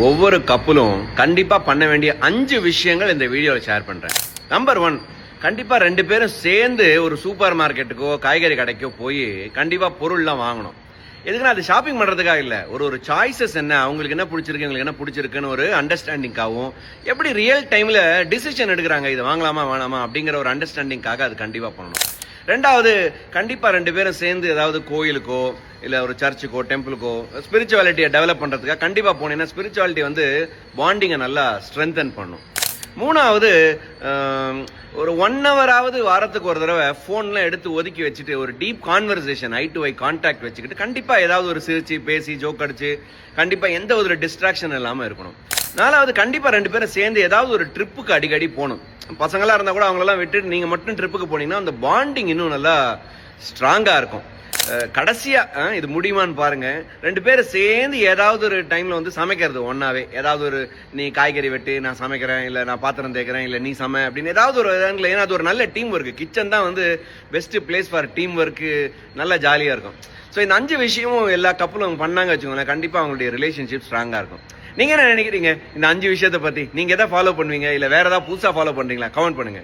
ஒவ்வொரு கப்பலும் கண்டிப்பா பண்ண வேண்டிய 5 விஷயங்கள் இந்த வீடியோவில் ஷேர் பண்றேன். நம்பர் 1, கண்டிப்பா 2 பேரும் சேர்ந்து ஒரு சூப்பர் மார்க்கெட்டுக்கோ காய்கறி கடைக்கோ போய் கண்டிப்பா பொருள்லாம் வாங்கணும். எதுக்குன்னா அது ஷாப்பிங் பண்றதுக்காக இல்ல, ஒரு சாய்ஸஸ் என்ன, அவங்களுக்கு என்ன பிடிச்சிருக்கு, எங்களுக்கு என்ன பிடிச்சிருக்குன்னு ஒரு அண்டர்ஸ்டாண்டிங்காகவும், எப்படி ரியல் டைம்ல டிசிஷன் எடுக்கிறாங்க, இது வாங்கலாமா வேணாமா அப்படிங்கிற ஒரு அண்டர்ஸ்டாண்டிங்காக அது கண்டிப்பா பண்ணணும். 2வது, கண்டிப்பா 2 பேரும் சேர்ந்து ஏதாவது கோயிலுக்கோ இல்ல ஒரு சர்ச்சுக்கோ டெம்பிளுக்கோ ஸ்பிரிச்சுவாலிட்டியை டெவலப் பண்றதுக்காக கண்டிப்பா போனீங்கன்னா ஸ்பிரிச்சுவாலிட்டி வந்து பாண்டிங்கை நல்லா ஸ்ட்ரென்தன் பண்ணும். 3வது, ஒரு 1 ஹவராவது வாரத்துக்கு ஒரு தடவை ஃபோன்லாம் எடுத்து ஒதுக்கி வச்சுட்டு ஒரு deep conversation, I to eye contact வச்சுக்கிட்டு கண்டிப்பா ஏதாவது ஒரு சிரிச்சு பேசி ஜோக் அடிச்சு கண்டிப்பா எந்த ஒரு டிஸ்ட்ராக்ஷன் இல்லாம இருக்கணும். 4வது, கண்டிப்பா 2 பேரும் சேர்ந்து ஏதாவது ஒரு ட்ரிப்புக்கு அடிக்கடி போகணும். பசங்களா இருந்தா கூட அவங்களெல்லாம் விட்டுட்டு நீங்க மட்டும் ட்ரிப்புக்கு போனீங்கன்னா அந்த பாண்டிங் இன்னும் நல்லா ஸ்ட்ராங்கா இருக்கும். கடைசியா இது முடியுமான்னு பாருங்க, 2 பேரும் சேர்ந்து ஏதாவது ஒரு டைம்ல வந்து சமைக்கிறது ஒன்னாவே, ஏதாவது ஒரு நீ காய்கறி வெட்டு நான் சமைக்கிறேன், இல்ல நான் பாத்திரம் தேய்க்கிறேன், இல்ல நீ சமை அப்படின்னு ஏதாவது ஒரு இடத்துல. ஏன்னா அது ஒரு நல்ல டீம் ஒர்க், கிச்சன் தான் வந்து best place for team work, நல்லா ஜாலியா இருக்கும். ஸோ இந்த 5 விஷயமும் எல்லா கப்பலும் பண்ணாங்க வச்சுக்கோங்களேன், கண்டிப்பா அவங்களுடைய ரிலேஷன்ஷிப் ஸ்ட்ராங்கா இருக்கும். நீங்க என்ன நினைக்கிறீங்க இந்த 5 விஷயத்தை பத்தி? நீங்க எதை ஃபாலோ பண்ணுவீங்க, இல்ல வேற ஏதாவது புதுசா ஃபாலோ பண்றீங்களா? கமெண்ட் பண்ணுங்க.